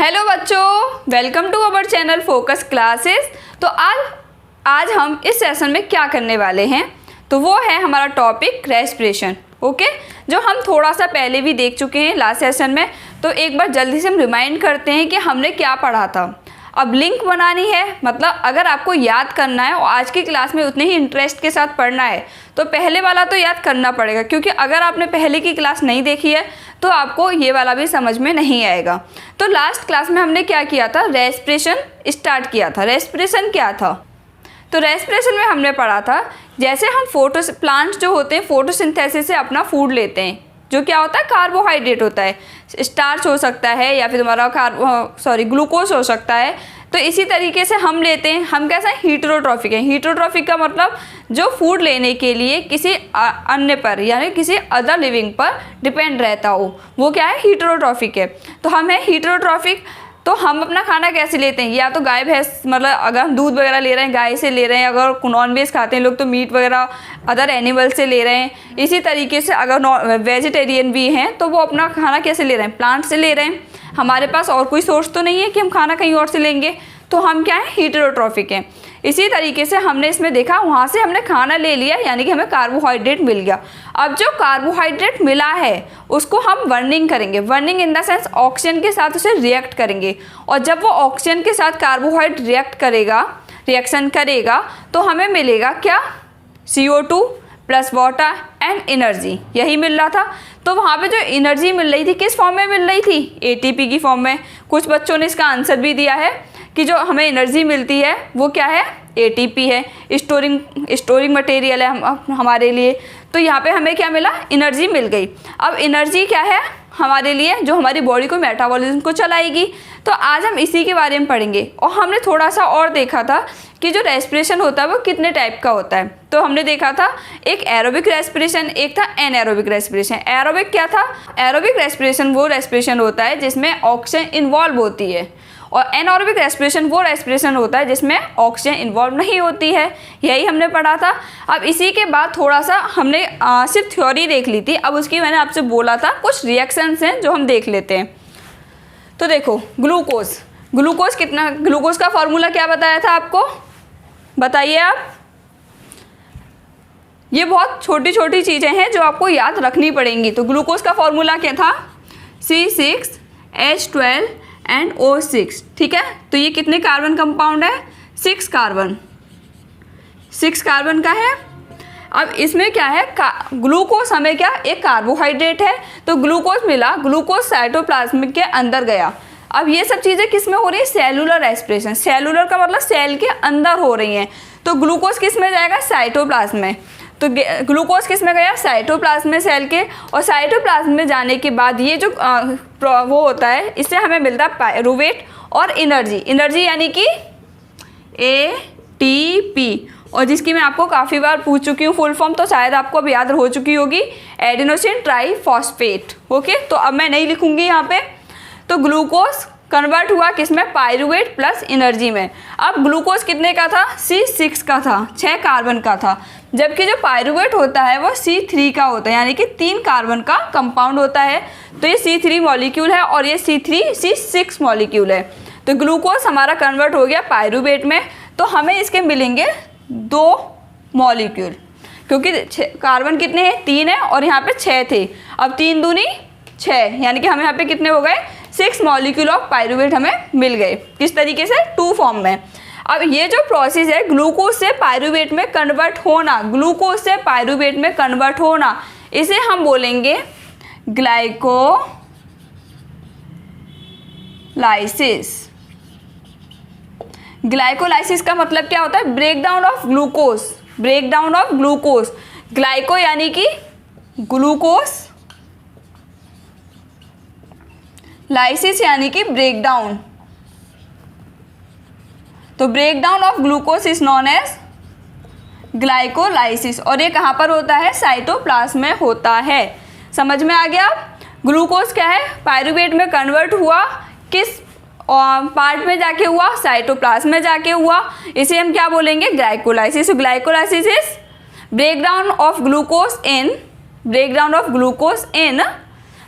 Hello बच्चों, welcome to our channel focus classes. तो आज हम इस सेशन में क्या करने वाले हैं, तो वो है हमारा टॉपिक रेस्पिरेशन। ओके, जो हम थोड़ा सा पहले भी देख चुके हैं लास्ट सेशन में। तो एक बार जल्दी से हम रिमाइंड करते हैं कि हमने क्या पढ़ा था। अब लिंक बनानी है, मतलब अगर आपको याद करना है और आज की क्लास में उतने ही इंटरेस्ट के साथ पढ़ना है तो पहले वाला तो याद करना पड़ेगा, क्योंकि अगर आपने पहले की क्लास नहीं देखी है तो आपको ये वाला भी समझ में नहीं आएगा। तो लास्ट क्लास में हमने क्या किया था, रेस्पिरेशन स्टार्ट किया था। रेस्पिरेशन क्या था, तो रेस्पिरेशन में हमने पढ़ा था जैसे हम प्लांट्स जो होते हैं फोटोसिंथेसिस से अपना फूड लेते हैं, जो क्या होता है कार्बोहाइड्रेट होता है, स्टार्च हो सकता है या फिर तुम्हारा ग्लूकोज हो सकता है। तो इसी तरीके से हम लेते हैं, हम कैसा हीटरोट्रॉफिक है। हीटरोट्रॉफिक का मतलब जो फूड लेने के लिए किसी अन्य पर यानी किसी अदर लिविंग पर डिपेंड रहता हो, वो क्या है, हीटरोट्रॉफिक है। तो हम है हीटरोट्रॉफिक। तो हम अपना खाना कैसे लेते हैं, या तो गाय भैंस, मतलब अगर हम दूध वगैरह ले रहे हैं गाय से ले रहे हैं, अगर नॉन वेज खाते हैं लोग तो मीट वगैरह अदर एनिमल से ले रहे हैं। इसी तरीके से अगर वेजिटेरियन भी हैं तो वो अपना खाना कैसे ले रहे हैं, प्लांट से ले रहे हैं। हमारे पास और कोई सोर्स तो नहीं है कि हम खाना कहीं और से लेंगे, तो हम क्या है, हीटरोट्रॉफिक हैं। इसी तरीके से हमने इसमें देखा, वहाँ से हमने खाना ले लिया यानी कि हमें कार्बोहाइड्रेट मिल गया। अब जो कार्बोहाइड्रेट मिला है उसको हम बर्निंग करेंगे। Burning in the sense oxygen के साथ उसे रिएक्ट करेंगे, और जब वो ऑक्सीजन के साथ कार्बोहाइड्रेट रिएक्शन करेगा तो हमें मिलेगा क्या, CO2 plus water and energy, यही मिल रहा था। तो वहाँ पे जो एनर्जी मिल रही थी किस फॉर्म में मिल रही थी, ATP की फॉर्म में। कुछ बच्चों ने इसका आंसर भी दिया है कि जो हमें एनर्जी मिलती है वो क्या है, ATP है, स्टोरिंग मटेरियल है हमारे लिए। तो यहाँ पे हमें क्या मिला, एनर्जी मिल गई। अब एनर्जी क्या है हमारे लिए, जो हमारी बॉडी को मेटाबॉलिज्म को चलाएगी। तो आज हम इसी के बारे में पढ़ेंगे। और हमने थोड़ा सा और देखा था कि जो रेस्पिरेशन होता है वो कितने टाइप का होता है। तो हमने देखा था एक एरोबिक रेस्पिरेशन, एक था एनएरोबिक रेस्पिरेशन। एरोबिक क्या था, एरोबिक रेस्पिरेशन वो रेस्पिरेशन होता है जिसमें ऑक्सीजन इन्वॉल्व होती है, और एनएरोबिक रेस्पिरेशन वो रेस्पिरेशन होता है जिसमें ऑक्सीजन इन्वॉल्व नहीं होती है। यही हमने पढ़ा था। अब इसी के बाद थोड़ा सा हमने सिर्फ थ्योरी देख ली थी। अब उसकी मैंने आपसे बोला था कुछ रिएक्शंस हैं जो हम देख लेते हैं। तो देखो ग्लूकोज कितना, ग्लूकोज का फॉर्मूला क्या बताया था आपको, बताइए आप। ये बहुत छोटी छोटी चीज़ें हैं जो आपको याद रखनी पड़ेंगी। तो ग्लूकोज का फॉर्मूला क्या था, C6H12 एंड O6, ठीक है। तो ये कितने कार्बन कंपाउंड है, 6 कार्बन का है। अब इसमें क्या है, ग्लूकोज हमें क्या, एक कार्बोहाइड्रेट है। तो ग्लूकोज मिला, ग्लूकोज साइटोप्लाज्म के अंदर गया। अब ये सब चीज़ें किस में हो रही है, सेलुलर रेस्पिरेशन। सेलुलर का मतलब सेल के अंदर हो रही हैं। तो ग्लूकोज किस में जाएगा, साइटोप्लाज्म में। तो ग्लूकोज किस में गया, साइटोप्लाज्म में सेल के। और साइटोप्लाज्म में जाने के बाद ये जो वो होता है, इससे हमें मिलता है पायरूवेट और एनर्जी यानी कि ATP, और जिसकी मैं आपको काफ़ी बार पूछ चुकी हूँ फुल फॉर्म, तो शायद आपको अब याद हो चुकी होगी, एडेनोसिन ट्राइफॉस्फेट। ओके, तो अब मैं नहीं लिखूंगी यहाँ पे। तो ग्लूकोज कन्वर्ट हुआ किसमें, पायरूवेट प्लस एनर्जी में। अब ग्लूकोज कितने का था, C6 का था, 6 कार्बन का था। जबकि जो पायरूवेट होता है वो C3 का होता है, यानी कि 3 कार्बन का कंपाउंड होता है। तो ये C3 मॉलिक्यूल है और ये C6 मॉलिक्यूल है। तो ग्लूकोज हमारा कन्वर्ट हो गया पायरूवेट में। तो हमें इसके मिलेंगे 2 मॉलिक्यूल, क्योंकि कार्बन कितने हैं, 3 है और यहाँ पे 6 थे। अब 3 दूनी 6, यानी कि हमें यहाँ पे कितने हो गए, 6 मॉलिक्यूल ऑफ पायरूवेट हमें मिल गए। किस तरीके से, 2 फॉर्म में। अब ये जो प्रोसेस है ग्लूकोज से पायरूवेट में कन्वर्ट होना, ग्लूकोज से पायरूवेट में कन्वर्ट होना, इसे हम बोलेंगे ग्लाइकोलाइसिस। ग्लाइकोलाइसिस का मतलब क्या होता है, breakdown of glucose. Breakdown of glucose, glyco यानी कि ग्लूकोज, लाइसिस यानी कि ब्रेकडाउन। तो breakdown of glucose is known as glycolysis, और ये कहाँ पर होता है, साइटोप्लाज्म में होता है। समझ में आ गया। ग्लूकोज क्या है, पायरूवेट में कन्वर्ट हुआ, किस पार्ट में जाके हुआ, साइटोप्लाज्म में जाके हुआ। इसे हम क्या बोलेंगे, glycolysis. Glycolysis is breakdown of glucose in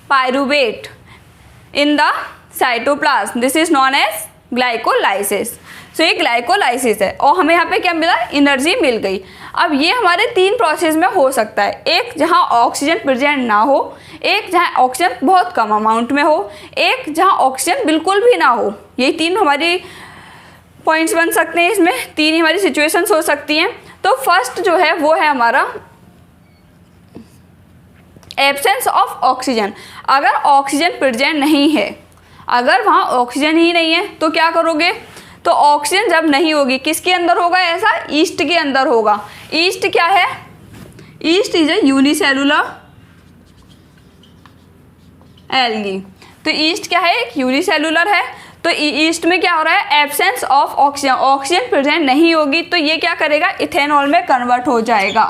pyruvate in the cytoplasm, this is known as glycolysis. So ये ग्लाइकोलाइसिस है और हमें यहाँ पे क्या मिला, एनर्जी मिल गई। अब ये हमारे 3 प्रोसेस में हो सकता है, एक जहाँ ऑक्सीजन प्रेजेंट ना हो, एक जहाँ ऑक्सीजन बहुत कम अमाउंट में हो, एक जहाँ ऑक्सीजन बिल्कुल भी ना हो। यही 3 हमारी पॉइंट्स बन सकते हैं, इसमें 3 ही हमारी सिचुएशंस हो सकती हैं। तो फर्स्ट जो है वो है हमारा एब्सेंस ऑफ ऑक्सीजन। अगर ऑक्सीजन प्रेजेंट नहीं है, अगर वहाँ ऑक्सीजन ही नहीं है तो क्या करोगे, तो ऑक्सीजन जब नहीं होगी किसके अंदर होगा ऐसा, ईस्ट के अंदर होगा। ईस्ट क्या है, east is a unicellular algae. तो ईस्ट क्या है, एक यूनिसेलुलर है। तो ईस्ट में क्या हो रहा है, absence of oxygen, oxygen present नहीं होगी तो ये क्या करेगा, इथेनॉल में कन्वर्ट हो जाएगा।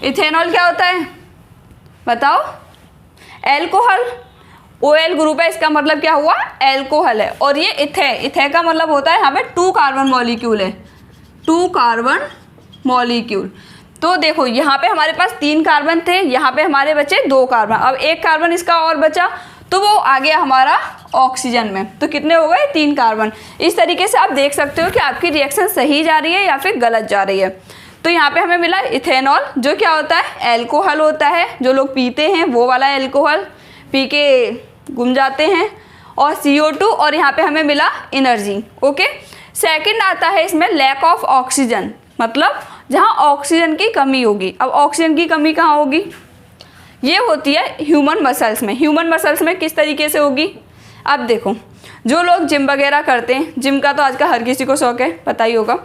इथेनॉल क्या होता है बताओ, एल्कोहल, OL ग्रुप है, इसका मतलब क्या हुआ, एल्कोहल है। और ये इथे का मतलब होता है यहाँ पे 2 कार्बन मॉलिक्यूल है, 2 कार्बन मॉलिक्यूल। तो देखो यहाँ पे हमारे पास 3 कार्बन थे, यहाँ पे हमारे बचे 2 कार्बन। अब 1 कार्बन इसका और बचा तो वो आ गया हमारा ऑक्सीजन में। तो कितने हो गए, 3 कार्बन। इस तरीके से आप देख सकते हो कि आपकी रिएक्शन सही जा रही है या फिर गलत जा रही है। तो यहाँ पे हमें मिला इथेनॉल, जो क्या होता है, एल्कोहल होता है, जो लोग पीते हैं वो वाला एल्कोहल, पी के गुम जाते हैं, और CO2, और यहाँ पे हमें मिला एनर्जी। ओके, सेकंड आता है इसमें लैक ऑफ ऑक्सीजन, मतलब जहाँ ऑक्सीजन की कमी होगी। अब ऑक्सीजन की कमी कहाँ होगी, ये होती है ह्यूमन मसल्स में। ह्यूमन मसल्स में किस तरीके से होगी, अब देखो जो लोग जिम वगैरह करते हैं, जिम का तो आजकल हर किसी को शौक है, पता ही होगा।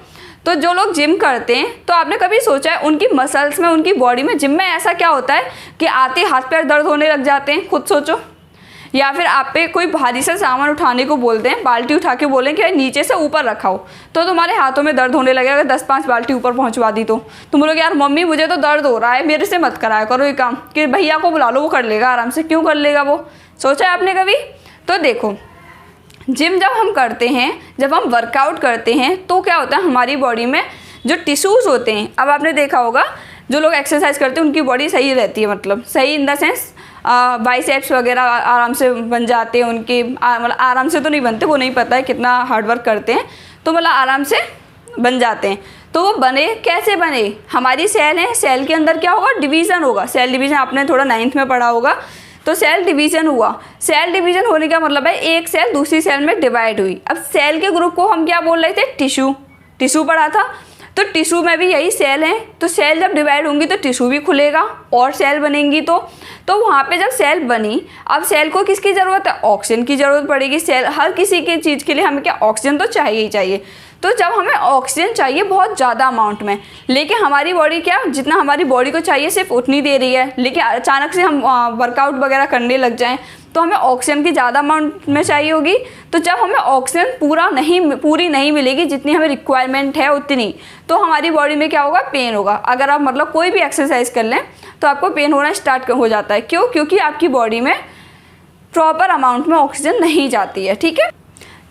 तो जो लोग जिम करते हैं, तो आपने कभी सोचा है उनकी मसल्स में, उनकी बॉडी में, जिम में ऐसा क्या होता है कि आते हाथ पैर दर्द होने लग जाते हैं, खुद सोचो। या फिर आप पे कोई भारी सा सामान उठाने को बोलते हैं, बाल्टी उठा के बोलें कि नीचे से ऊपर रखाओ, तो तुम्हारे हाथों में दर्द होने लगेगा। 10-5 बाल्टी ऊपर पहुंचवा दी तो तुम बोलोगे यार मम्मी मुझे तो दर्द हो रहा है, मेरे से मत कराया करो ये काम, कि भैया को बुला लो वो कर लेगा आराम से। क्यों कर लेगा वो, सोचा है आपने कभी? तो देखो जिम जब हम करते हैं, जब हम वर्कआउट करते हैं, तो क्या होता है हमारी बॉडी में जो टिश्यूज़ होते हैं, अब आपने देखा होगा जो लोग एक्सरसाइज करते हैं उनकी बॉडी सही रहती है, मतलब सही इन द सेंस बाइसेप्स वगैरह आराम से बन जाते हैं उनके, मतलब आराम से तो नहीं बनते, वो नहीं पता है कितना हार्डवर्क करते हैं, तो मतलब आराम से बन जाते हैं। तो वो बने कैसे बने, हमारी सेल है, सेल के अंदर क्या होगा, डिवीज़न होगा। सेल डिवीज़न आपने थोड़ा 9th में पढ़ा होगा। तो सेल डिवीज़न हुआ, सेल डिवीज़न होने का मतलब है एक सेल दूसरी सेल में डिवाइड हुई। अब सेल के ग्रुप को हम क्या बोल रहे थे, टिश्यू, टिश्यू पढ़ा था। तो टिश्यू में भी यही सेल हैं। तो सेल जब डिवाइड होंगी तो टिश्यू भी खुलेगा और सेल बनेंगी। तो वहाँ पे जब सेल बनी, अब सेल को किसकी ज़रूरत है, ऑक्सीजन की ज़रूरत पड़ेगी। सेल हर किसी की चीज़ के लिए हमें क्या, ऑक्सीजन तो चाहिए ही चाहिए। तो जब हमें ऑक्सीजन चाहिए बहुत ज़्यादा अमाउंट में, लेकिन हमारी बॉडी क्या, जितना हमारी बॉडी को चाहिए सिर्फ उतनी दे रही है, लेकिन अचानक से हम वर्कआउट वगैरह करने लग जाएं तो हमें ऑक्सीजन की ज़्यादा अमाउंट में चाहिए होगी। तो जब हमें ऑक्सीजन पूरी नहीं मिलेगी जितनी हमें रिक्वायरमेंट है उतनी, तो हमारी बॉडी में क्या होगा, पेन होगा। अगर आप मतलब कोई भी एक्सरसाइज कर लें तो आपको पेन होना स्टार्ट हो जाता है। क्यों? क्योंकि आपकी बॉडी में प्रॉपर अमाउंट में ऑक्सीजन नहीं जाती है। ठीक है,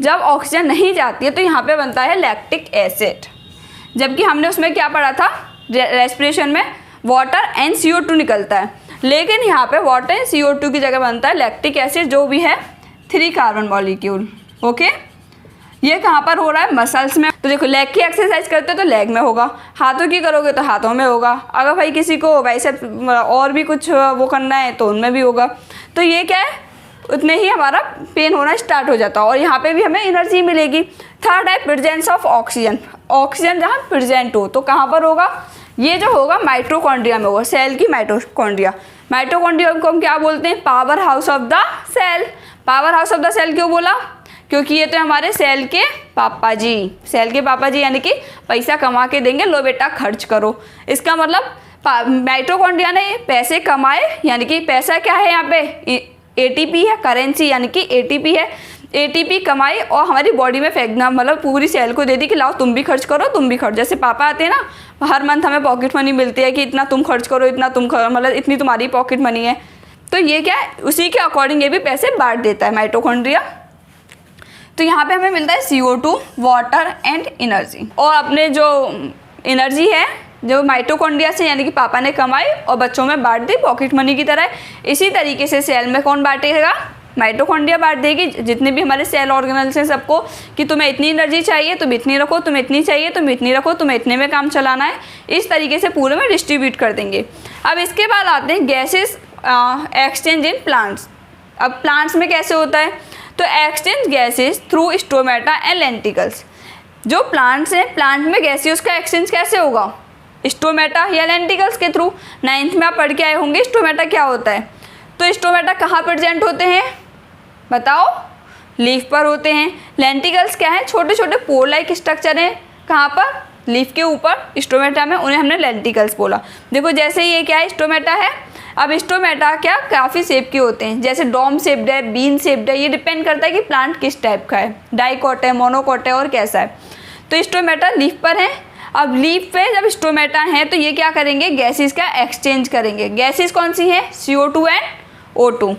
जब ऑक्सीजन नहीं जाती है तो यहाँ पे बनता है लैक्टिक एसिड। जबकि हमने उसमें क्या पढ़ा था, रेस्पिरेशन में वाटर एंड CO2 निकलता है, लेकिन यहाँ पे वाटर एंड CO2 की जगह बनता है लैक्टिक एसिड, जो भी है 3 कार्बन मॉलिक्यूल। ओके, ये कहाँ पर हो रहा है, मसल्स में। तो देखो लेग की एक्सरसाइज करते हो तो लेग में होगा, हाथों की करोगे तो हाथों में होगा, अगर भाई किसी को वैसे और भी कुछ वो करना है तो उनमें भी होगा। तो ये क्या है, उतने ही हमारा पेन होना स्टार्ट हो जाता है और यहाँ पे भी हमें एनर्जी मिलेगी। थर्ड है प्रेजेंस ऑफ ऑक्सीजन। ऑक्सीजन जहाँ प्रेजेंट हो तो कहाँ पर होगा, ये जो होगा माइटोकॉन्ड्रिया में होगा, सेल की माइटोकॉन्ड्रिया। माइटोकॉन्ड्रिया को हम क्या बोलते हैं, powerhouse of the cell. Powerhouse of the cell क्यों बोला, क्योंकि ये तो हमारे सेल के पापा जी, सेल के पापा जी यानी कि पैसा कमा के देंगे, लो बेटा खर्च करो। इसका मतलब माइटोकॉन्ड्रिया ने पैसे कमाए, यानी कि पैसा क्या है यहाँ पे, ATP है, करेंसी यानी कि ATP है। ATP कमाई और हमारी बॉडी में फेंकना, मतलब पूरी सेल को दे दी कि लाओ तुम भी खर्च करो, तुम भी खर्च। जैसे पापा आते हैं ना, हर मंथ हमें पॉकेट मनी मिलती है कि इतना तुम खर्च करो, इतना तुम मतलब इतनी तुम्हारी पॉकेट मनी है। तो ये क्या है, उसी के अकॉर्डिंग ये भी पैसे बांट देता है माइटोकॉन्ड्रिया। तो यहाँ पे हमें मिलता है CO2, वाटर एंड एनर्जी। और अपने जो एनर्जी है जो माइटोकॉन्ड्रिया से यानी कि पापा ने कमाई और बच्चों में बांट दी पॉकेट मनी की तरह। इसी तरीके से सेल में कौन बांटेगा, माइटोकॉन्ड्रिया बांट देगी जितने भी हमारे सेल ऑर्गेनल्स हैं सबको, कि तुम्हें इतनी एनर्जी चाहिए तुम इतनी रखो, तुम्हें इतनी चाहिए तुम इतनी रखो, तुम्हें इतने में काम चलाना है, इस तरीके से पूरे में डिस्ट्रीब्यूट कर देंगे। अब इसके बाद आते हैं गैसेस एक्सचेंज इन प्लांट्स। अब प्लांट्स में कैसे होता है, तो exchange gases through stomata and lenticels. जो प्लांट्स हैं, प्लांट में गैसेस का एक्सचेंज कैसे होगा, स्टोमेटा या लेंटिकल्स के थ्रू। 9th में आप पढ़ के आए होंगे स्टोमेटा क्या होता है। तो स्टोमेटा कहाँ प्रेजेंट होते हैं बताओ, लीफ पर होते हैं। लेंटिकल्स क्या है, छोटे छोटे पोर लाइक स्ट्रक्चर हैं, कहाँ पर, लीफ के ऊपर स्टोमेटा में, उन्हें हमने लेंटिकल्स बोला। देखो जैसे ये क्या है, स्टोमेटा है। अब स्टोमेटा क्या काफ़ी शेप के होते हैं, जैसे डोम शेप्ड है, बीन शेप्ड है, ये डिपेंड करता है कि प्लांट किस टाइप का है, डाइकोट है, मोनोकोट है और कैसा है। तो स्टोमेटा लीफ पर है। अब लीफ पे जब स्टोमेटा है तो ये क्या करेंगे, गैसेस का एक्सचेंज करेंगे। गैसेस कौन सी है, CO2 and O2।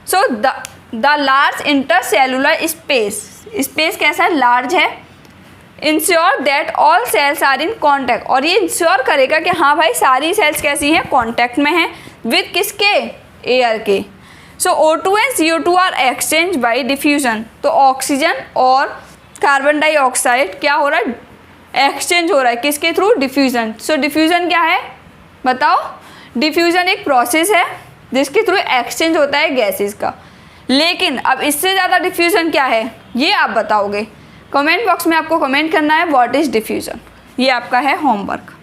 So the large intercellular space कैसा है, लार्ज है। Ensure that all cells are in contact, और ये इंश्योर करेगा कि हाँ भाई सारी सेल्स कैसी हैं, कॉन्टैक्ट में हैं विद किसके, एयर के। So O2 and CO2 are exchange by diffusion. तो ऑक्सीजन और कार्बन डाइऑक्साइड क्या हो रहा है, एक्सचेंज हो रहा है, किसके थ्रू, डिफ्यूजन। सो डिफ्यूजन क्या है बताओ, डिफ्यूजन एक प्रोसेस है जिसके थ्रू एक्सचेंज होता है गैसेस का। लेकिन अब इससे ज़्यादा डिफ्यूजन क्या है ये आप बताओगे, कमेंट बॉक्स में आपको कमेंट करना है व्हाट इज़ डिफ्यूजन। ये आपका है होमवर्क।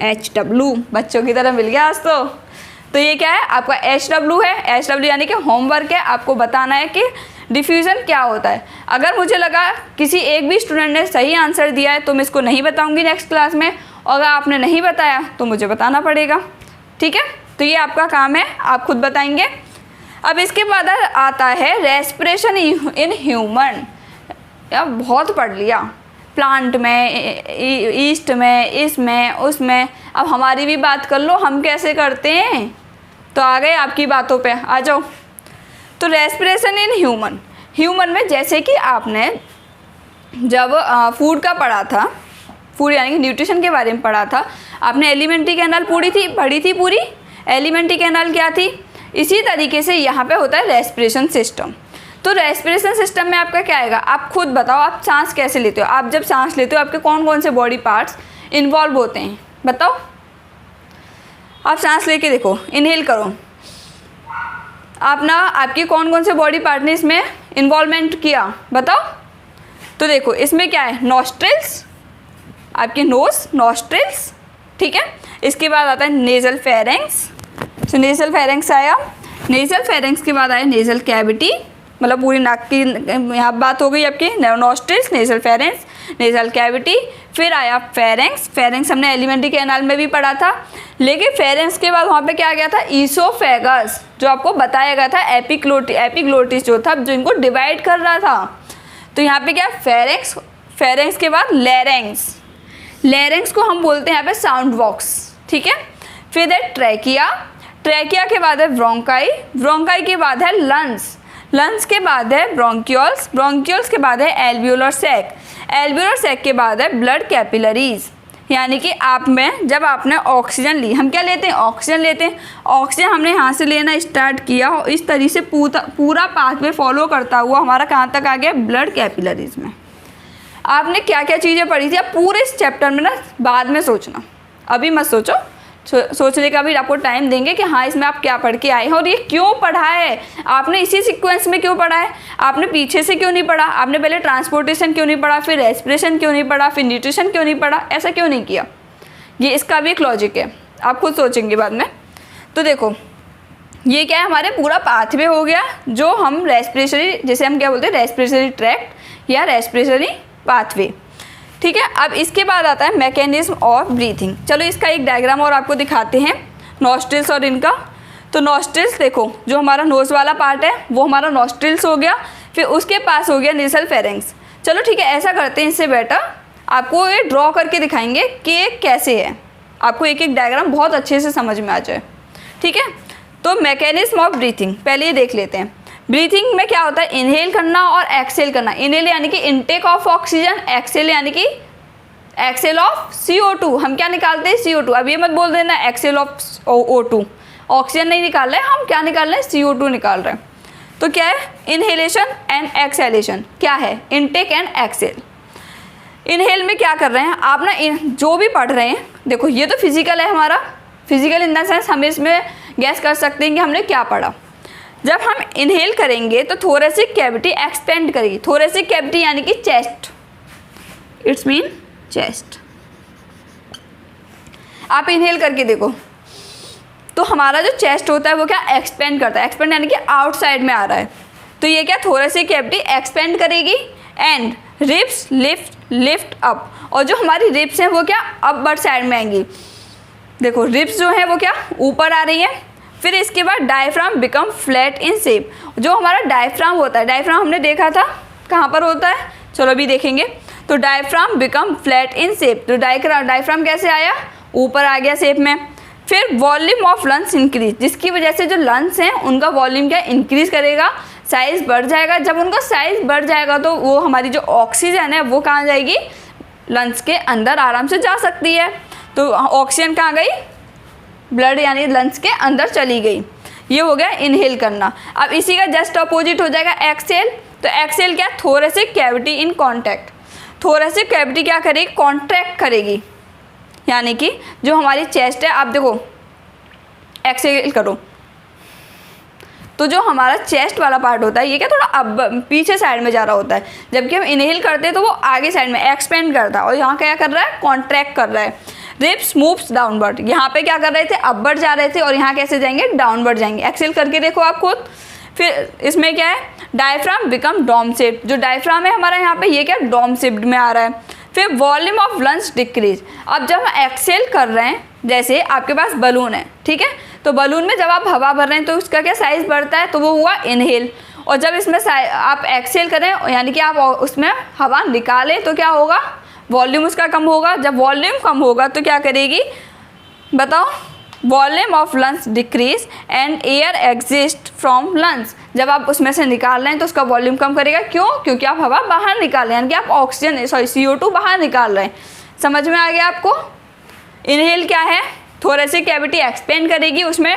HW बच्चों की तरह मिल गया आज तो ये क्या है आपका HW है। HW यानी कि होमवर्क है, आपको बताना है कि डिफ्यूज़न क्या होता है। अगर मुझे लगा किसी एक भी स्टूडेंट ने सही आंसर दिया है तो मैं इसको नहीं बताऊंगी नेक्स्ट क्लास में, और अगर आपने नहीं बताया तो मुझे बताना पड़ेगा, ठीक है। तो ये आपका काम है, आप खुद बताएंगे। अब इसके बाद आता है रेस्पिरेशन इन ह्यूमन। यार बहुत पढ़ लिया, प्लांट में, ईस्ट में, इसमें, उसमें। अब हमारी भी बात कर लो, हम कैसे करते हैं। तो आ गए आपकी बातों पे, आ जाओ। तो रेस्पिरेशन इन ह्यूमन में जैसे कि आपने जब फूड का पढ़ा था, फूड यानी कि न्यूट्रिशन के बारे में पढ़ा था, आपने एलिमेंट्री कैनाल पढ़ी थी पूरी। एलिमेंट्री कैनाल क्या थी, इसी तरीके से यहाँ पे होता है रेस्पिरेशन सिस्टम। तो रेस्पिरेशन सिस्टम में आपका क्या आएगा, आप खुद बताओ, आप सांस कैसे लेते हो। आप जब सांस लेते हो आपके कौन कौन से बॉडी पार्ट्स इन्वॉल्व होते हैं बताओ। आप सांस लेके देखो, इनहेल करो, आप ना आपकी कौन कौन से बॉडी पार्ट ने इसमें इन्वॉल्वमेंट किया बताओ। तो देखो इसमें क्या है, नॉस्ट्रिल्स, आपके नोज, नॉस्ट्रिल्स, ठीक है। इसके बाद आता है नेजल फेरेंक्स। तो नेजल फेरेंक्स आया, नेजल फेरेंक्स के बाद आया नेजल कैविटी, मतलब पूरी नाक की यहाँ बात हो गई आपकी, nostrils, nasal pharynx, nasal cavity. फिर आया फेरेंक्स। फेरेंक्स हमने एलिमेंट्री कैनाल में भी पढ़ा था, लेकिन फेरेंक्स के बाद वहाँ पे क्या गया था, ईसोफेगस, जो आपको बताया गया था, एपिग्लोटिस जो था, जो इनको डिवाइड कर रहा था। तो यहाँ पे क्या, फेरेंक्स, फेरेंक्स के बाद लेरेंक्स, लेरेंक्स को हम बोलते हैं यहाँ पे साउंड बॉक्स, ठीक है। फिर है ट्रैकिया, ट्रैकिया के बाद है ब्रोंकाई, ब्रोंकाई के बाद है लंग्स, लंग्स के बाद है ब्रोंक्यूल्स, ब्रोंक्यूल्स के बाद है एल्वियोलर सैक, एल्वियोलर सैक के बाद है ब्लड कैपिलरीज। यानी कि आप में जब आपने ऑक्सीजन ली, हम क्या लेते हैं, ऑक्सीजन लेते हैं। ऑक्सीजन हमने यहाँ से लेना स्टार्ट किया और इस तरीके से पूरा पाथवे फॉलो करता हुआ हमारा कहाँ तक आ गया, ब्लड कैपिलरीज में। आपने क्या क्या चीज़ें पढ़ी थी, आप पूरे इस चैप्टर में ना बाद में सोचना, अभी मत सोचो, सोचने का भी आपको टाइम देंगे कि हाँ इसमें आप क्या पढ़ के आए हैं और ये क्यों पढ़ा है, आपने इसी सीक्वेंस में क्यों पढ़ा है, आपने पीछे से क्यों नहीं पढ़ा, आपने पहले ट्रांसपोर्टेशन क्यों नहीं पढ़ा, फिर रेस्पिरेशन क्यों नहीं पढ़ा, फिर न्यूट्रिशन क्यों नहीं पढ़ा, ऐसा क्यों नहीं किया। ये इसका भी एक लॉजिक है, आप खुद सोचेंगे बाद में। तो देखो ये क्या है, हमारे पूरा पाथवे हो गया जो हम रेस्पिरेटरी, जैसे हम क्या बोलते हैं, रेस्पिरेटरी ट्रैक्ट या रेस्पिरेटरी पाथवे, ठीक है। अब इसके बाद आता है मैकेनिज्म ऑफ ब्रीथिंग। चलो इसका एक डायग्राम और आपको दिखाते हैं, नॉस्ट्रिल्स और इनका। तो नॉस्ट्रिल्स देखो, जो हमारा नोज वाला पार्ट है वो हमारा नॉस्ट्रिल्स हो गया, फिर उसके पास हो गया नेजल फेरेंक्स। चलो ठीक है, ऐसा करते हैं, इससे बेटर आपको ये ड्रॉ करके दिखाएंगे कि ये कैसे है, आपको एक एक डायग्राम बहुत अच्छे से समझ में आ जाए, ठीक है। तो मैकेनिज्म ऑफ ब्रीथिंग पहले ये देख लेते हैं। ब्रीथिंग में क्या होता है, इनहेल करना और एक्सेल करना। इनहेल यानी कि इनटेक ऑफ ऑक्सीजन, एक्सेल यानी कि एक्सेल ऑफ CO2। हम क्या निकालते हैं, CO2। अब ये मत बोल देना एक्सेल ऑफ O2, ऑक्सीजन नहीं निकाल रहे हैं हम, क्या निकाल रहे हैं, CO2 निकाल रहे हैं। तो क्या है, इनहेलेशन एंड एक्सहेलेशन। क्या है, इनटेक एंड एक्सहेल। इनहेल में क्या कर रहे हैं आप ना, जो भी पढ़ रहे हैं, देखो ये तो फिजिकल है हमारा, फिजिकल इन द सेंस हम इसमें गैस कर सकते हैं कि हमने क्या पढ़ा। जब हम इनहेल करेंगे तो थोरेसिक कैविटी एक्सपेंड करेगी। थोरेसिक कैविटी यानी कि चेस्ट, इट्स मीन चेस्ट। आप इनहेल करके देखो तो हमारा जो चेस्ट होता है वो क्या एक्सपेंड करता है। एक्सपेंड यानी कि आउटसाइड में आ रहा है। तो ये क्या, थोरेसिक कैविटी एक्सपेंड करेगी एंड रिब्स लिफ्ट अप। और जो हमारी रिब्स हैं वो क्या, अपवर्ड साइड में आएंगी। देखो रिब्स जो है वो क्या ऊपर आ रही है। फिर इसके बाद diaphragm become flat in shape. जो हमारा डायफ्राम होता है, डायफ्राम हमने देखा था कहाँ पर होता है, चलो अभी देखेंगे। तो diaphragm become flat in shape. तो डायफ्राम कैसे आया, ऊपर आ गया शेप में। फिर वॉल्यूम ऑफ लंग्स इंक्रीज, जिसकी वजह से जो लंग्स हैं उनका वॉल्यूम क्या इंक्रीज करेगा, साइज़ बढ़ जाएगा। जब उनका साइज़ बढ़ जाएगा तो वो हमारी जो ऑक्सीजन है वो कहाँ जाएगी, लंग्स के अंदर आराम से जा सकती है। तो ऑक्सीजन कहाँ गई, ब्लड यानी लंग्स के अंदर चली गई। ये हो गया इनहेल करना। अब इसी का जस्ट अपोजिट हो जाएगा एक्सहेल। तो एक्सहेल क्या, thoracic cavity in contact. Thoracic cavity क्या करेगी, कॉन्ट्रैक्ट करेगी, यानी कि जो हमारी चेस्ट है, आप देखो एक्सहेल करो तो जो हमारा चेस्ट वाला पार्ट होता है ये क्या थोड़ा अब पीछे साइड में जा रहा होता है, जबकि हम इनहेल करते हैं तो वो आगे साइड में एक्सपेंड करता है। और यहाँ क्या कर रहा है, कॉन्ट्रैक्ट कर रहा है। रिब्स मूव्स डाउनवर्ड, यहाँ पे क्या कर रहे थे, अपवर्ड जा रहे थे, और यहाँ कैसे जाएंगे, डाउनवर्ड जाएंगे। एक्सहेल करके देखो आप खुद। फिर इसमें क्या है, डायफ्राम बिकम डोम शेप्ड। जो डायफ्राम है हमारा यहाँ पे ये क्या डोम शेप्ड में आ रहा है। फिर वॉल्यूम ऑफ लंग्स डिक्रीज। अब जब हम एक्सहेल कर रहे हैं, जैसे आपके पास बलून है, ठीक है, तो बलून में जब आप हवा भर रहे हैं तो उसका क्या साइज़ बढ़ता है, तो वो हुआ इनहेल। और जब इसमें आप एक्सहेल करें यानी कि आप उसमें हवा निकालें तो क्या होगा, वॉल्यूम उसका कम होगा। जब वॉल्यूम कम होगा तो क्या करेगी बताओ, volume of lungs decrease and air exist from lungs. जब आप उसमें से निकाल रहे हैं तो उसका वॉल्यूम कम करेगा। क्यों, क्योंकि आप हवा बाहर निकाल रहे हैं, यानी कि आप ऑक्सीजन CO2 बाहर निकाल रहे हैं। समझ में आ गया आपको। इनहेल क्या है, थोरेसिक कैविटी एक्सपेंड करेगी, उसमें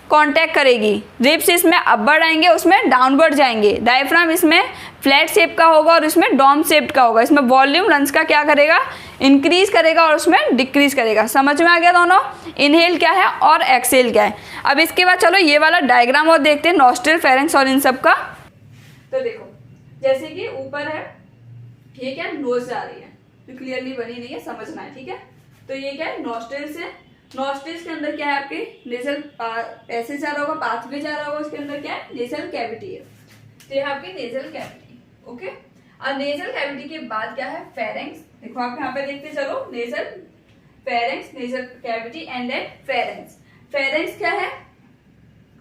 कांटेक्ट करेगी। रिब्स इसमें अपवर्ड आएंगे, उसमें डाउनवर्ड जाएंगे। डायफ्राम इसमें फ्लैट शेप का होगा और इसमें डोम शेप का होगा। इसमें वॉल्यूम लंग्स का क्या करेगा, इंक्रीज करेगा और उसमें डिक्रीज करेगा। समझ में आ गया दोनों, इनहेल क्या है और एक्सहेल क्या है। अब इसके बाद चलो ये वाला डायग्राम और देखते हैं, नॉस्ट्रिल, फेरेंक्स और इन सब का। तो देखो जैसे कि ऊपर है, ये क्या नोज जा रही है, तो क्लियरली बनी नहीं है, समझना है, ठीक है। तो ये क्या है, नॉस्ट्रिल्स है। नॉस्ट्रिल्स के अंदर क्या है, आपके नेजल पैसेज जा रहा होगा, पाथवे जा रहा होगा, उसके अंदर क्या है, नेजल कैविटी है। तो ये आपकी नेजल कैविटी, ओके। और नेजल कैविटी के बाद क्या है, फेरेंक्स। देखो आप यहाँ पे देखते चलो, nasal, pharynx, nasal cavity and then pharynx. Pharynx क्या है,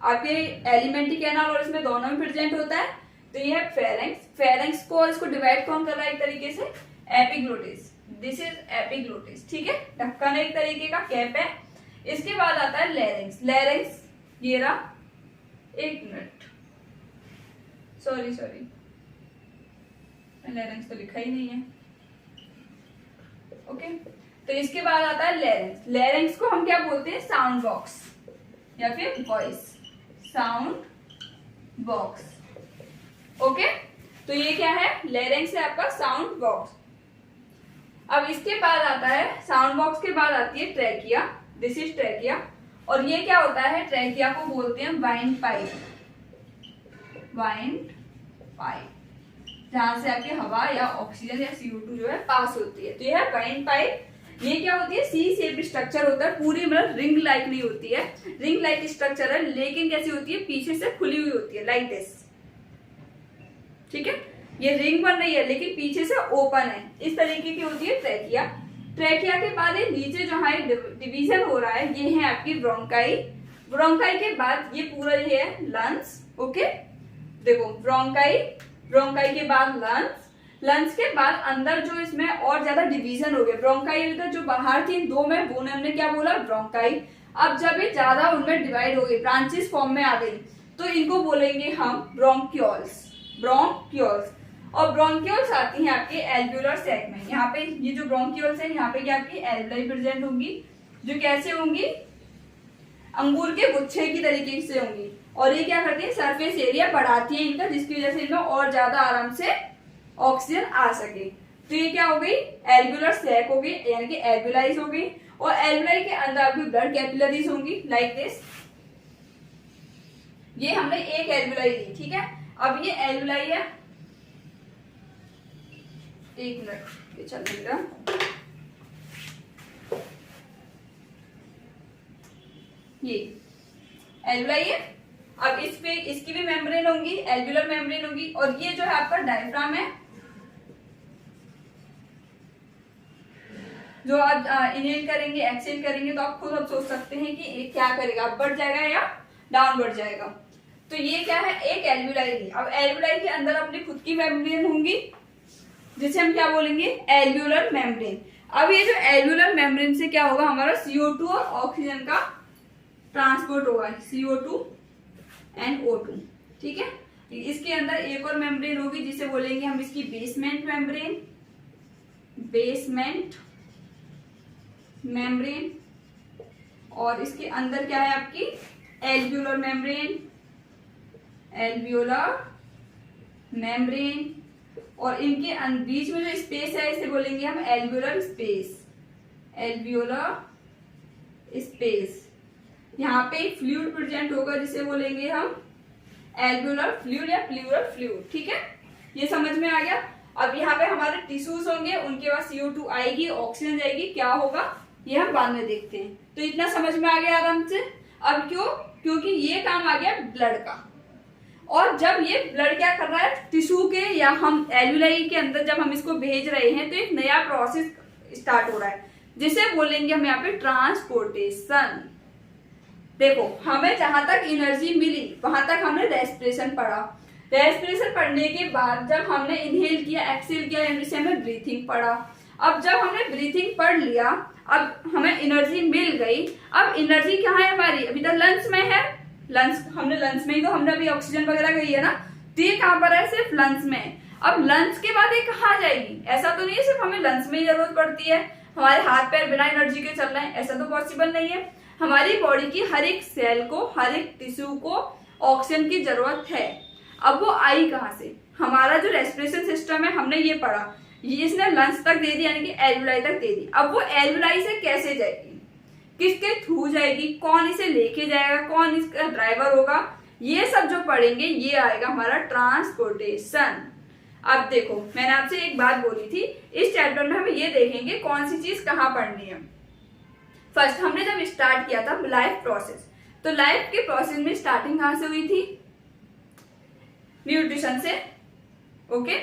आपके एलिमेंट्री कैनाल और इसमें दोनों में प्रेजेंट होता है। तो ये है फेरेंक्स। फेरेंक्स को और इसको डिवाइड कौन कर रहा है, एक तरीके से एपिग्लोटिस। दिस इज एपिग्लोटिस, ठीक है। ढक्कन एक तरीके का कैप है। इसके बाद आता है लैरिंक्स। लैरिंक्स ये रहा, एक मिनट, सॉरी लैरिंक्स तो लिखा ही नहीं है, ओके। तो इसके बाद आता है लैरिंक्स। लैरिंक्स को हम क्या बोलते हैं, साउंड बॉक्स या फिर वॉइस, साउंड बॉक्स, ओके। तो ये क्या है, लैरिंक्स है आपका साउंड बॉक्स। अब इसके बाद आता है, साउंड बॉक्स के बाद आती है ट्रैकिया। This is trachea. और ये क्या होता है, ट्रैकिया को बोलते हैं वाइंड पाइप। वाइंड पाइप, जहां से आपकी हवा या ऑक्सीजन या CO2 जो है पास होती है। तो ये है वाइंड पाइप। ये क्या होती है, सी शेप स्ट्रक्चर होता है, पूरी मतलब रिंग लाइक नहीं होती है, रिंग लाइक स्ट्रक्चर है, लेकिन कैसी होती है, पीछे से खुली हुई होती है, लाइक दिस, ठीक है। ये रिंग बन रही है लेकिन पीछे से ओपन है, इस तरीके की होती है ट्रैकिया। ट्रैकिया के बाद ये नीचे जो है डिवीजन हो रहा है, ये है आपकी ब्रोंकाई। ब्रोंकाई के बाद ये पूरा ये है लंग्स, ओके। देखो ब्रोंकाई, ब्रोंकाई के बाद लंग्स, लंग्स के बाद अंदर जो इसमें और ज्यादा डिवीजन हो गया। ब्रोंकाई अभी तक जो बाहर थी दो में, वो हमने क्या बोला, ब्रोंकाई। अब जब ये ज्यादा उनमें डिवाइड हो गई, ब्रांचेस फॉर्म में आ गई, तो इनको बोलेंगे हम ब्रोंक्यूल्स। ब्रोंक्यूल्स। और ब्रोंक्यूल्स आती हैं आपके एल्व्यूलर सैक में। यहाँ पे ये जो ब्रोंक्यूल्स है, यहाँ पे क्या आपकी एल्वुलाई प्रेजेंट होंगी, जो कैसे होंगी, अंगूर के गुच्छे की तरीके से होंगी और ये क्या करती है, सरफेस एरिया बढ़ाती है इनका, जिसकी वजह से इनमें और ज्यादा आराम से ऑक्सीजन आ सके। तो ये क्या हो गई, एल्वुलर सैक हो गई, यानी कि एल्वुलाइज हो गई। और एल्वुलाई के अंदर आपकी ब्लड कैपिलरीज होंगी लाइक दिस। ये हमने एक एल्वुलाई ली, ठीक है। अब ये एल्वुलाई है, एक मिनट ये चल रहा, ये एल्वुलाई है। अब इस पे इसकी भी मेम्ब्रेन होंगी, एल्वुलर मेम्ब्रेन होगी। और ये जो है आपका डायफ्राम है, जो आप इनहेल करेंगे एक्सहेल करेंगे तो आप खुद अब सोच सकते हैं कि ये क्या करेगा, अब बढ़ जाएगा या डाउन बढ़ जाएगा। तो ये क्या है, एक एल्वुलाई ली। अब एल्वुलाई के अंदर अपनी खुद की मेम्ब्रेन होंगी, जिसे हम क्या बोलेंगे, एल्वुलर मेम्ब्रेन। अब ये जो एल्वुलर मेम्ब्रेन से क्या होगा, हमारा CO2 और ऑक्सीजन का ट्रांसपोर्ट होगा, CO2 and O2, ठीक है। इसके अंदर एक और मेम्ब्रेन होगी जिसे बोलेंगे हम इसकी बेसमेंट मेम्ब्रेन, बेसमेंट मेम्ब्रेन। और इसके अंदर क्या है आपकी एल्वुलर मेम्ब्रेन, एल्वुलर मेम्ब्रेन। और इनके बीच में जो स्पेस है इसे बोलेंगे हम एल्वुलर स्पेस, एल्वुलर स्पेस। यहाँ पे एक फ्लूइड प्रेजेंट होगा जिसे बोलेंगे हम एल्वुलर फ्लूइड या प्लूरल फ्लूइड, ठीक है। ये समझ में आ गया। अब यहाँ पे हमारे टिश्यूज होंगे, उनके बाद CO2 आएगी, ऑक्सीजन जाएगी, क्या होगा ये हम बाद में देखते हैं। तो इतना समझ में आ गया आराम से। अब क्यों, क्योंकि ये काम आ गया ब्लड का। और जब ये ब्लड क्या कर रहा है टिश्यू के या हम एल्वुलाई के अंदर जब हम इसको भेज रहे हैं तो एक नया प्रोसेस स्टार्ट हो रहा है जिसे बोलेंगे हम यहाँ पे ट्रांसपोर्टेशन। देखो हमें जहां तक एनर्जी मिली वहां तक हमने रेस्पिरेशन पढ़ा। रेस्पिरेशन पढ़ने के बाद जब हमने इनहेल किया एक्सहेल किया यानी से हमें ब्रीथिंग पढ़ा। अब जब हमने ब्रीथिंग पढ़ लिया, अब हमें एनर्जी मिल गई। अब एनर्जी कहाँ है हमारी, अभी तक लंग्स में है। लंग्स हमने लंग्स में ही तो हमने अभी ऑक्सीजन वगैरह गई है ना, तो ये कहाँ पर है, सिर्फ लंग्स में। अब लंग्स के बाद ये कहाँ जाएगी, ऐसा तो नहीं है सिर्फ हमें लंग्स में ही जरूरत पड़ती है, हमारे हाथ पैर बिना एनर्जी के चल रहे हैं, ऐसा तो पॉसिबल नहीं है। हमारी बॉडी की हर एक सेल को, हर एक टिश्यू को ऑक्सीजन की जरूरत है। अब वो आई कहाँ से, हमारा जो रेस्पिरेशन सिस्टम है हमने ये पढ़ा, ये इसने लंग्स तक दे दी यानी कि एल्वुलाई तक दे दी। अब वो एल्वुलाई से कैसे जाएगी, किसके थ्रू जाएगी, कौन इसे लेके जाएगा, कौन इसका ड्राइवर होगा, ये सब जो पढ़ेंगे ये आएगा हमारा ट्रांसपोर्टेशन। अब देखो मैंने आपसे एक बात बोली थी, इस चैप्टर में हम ये देखेंगे कौन सी चीज कहाँ पढ़नी है। फर्स्ट हमने जब स्टार्ट किया था लाइफ प्रोसेस, तो लाइफ के प्रोसेस में स्टार्टिंग कहाँ से हुई थी, न्यूट्रिशन से। ओके,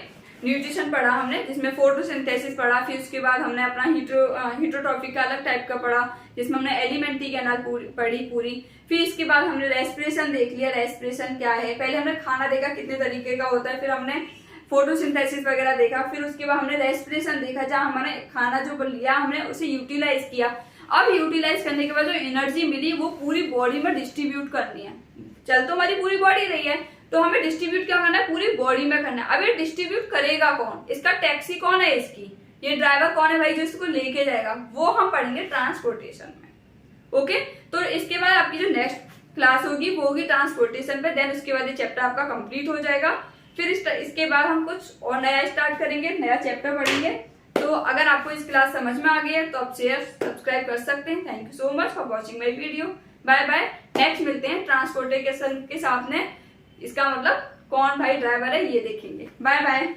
न्यूट्रिशन पढ़ा हमने जिसमें फोटोसिंथेसिस पढ़ा, फिर उसके बाद हमने अपना हीटरोट्रॉफिक का अलग टाइप का पढ़ा जिसमें हमने एलिमेंट्री कैनाल पढ़ी पूरी। फिर इसके बाद हमने रेस्पिरेशन देख लिया, रेस्पिरेशन क्या है, पहले हमने खाना देखा कितने तरीके का होता है, फिर हमने फोटोसिंथेसिस वगैरह देखा, फिर उसके बाद हमने रेस्पिरेशन देखा जहां हमने खाना जो लिया हमने उसे यूटिलाइज किया। अब यूटिलाइज करने के बाद जो एनर्जी मिली वो पूरी बॉडी में डिस्ट्रीब्यूट करनी है। चल तो हमारी पूरी बॉडी रही है तो हमें डिस्ट्रीब्यूट क्या करना है, पूरी बॉडी में करना है। अब ये डिस्ट्रीब्यूट करेगा कौन, इसका टैक्सी कौन है, इसकी ये ड्राइवर कौन है भाई जो इसको लेके जाएगा, वो हम पढ़ेंगे ट्रांसपोर्टेशन में। ओके, तो इसके बाद आपकी जो नेक्स्ट क्लास होगी वो होगी ट्रांसपोर्टेशन पे, देन उसके बाद ये चैप्टर आपका कंप्लीट हो जाएगा। फिर इसके बाद हम कुछ और नया स्टार्ट करेंगे, नया चैप्टर पढ़ेंगे। तो अगर आपको इस क्लास समझ में आ गई है तो आप शेयर सब्सक्राइब कर सकते हैं। Thank you so much for watching my video. Bye bye, next मिलते हैं ट्रांसपोर्टेशन के साथ में, इसका मतलब कौन भाई ड्राइवर है ये देखेंगे। Bye bye.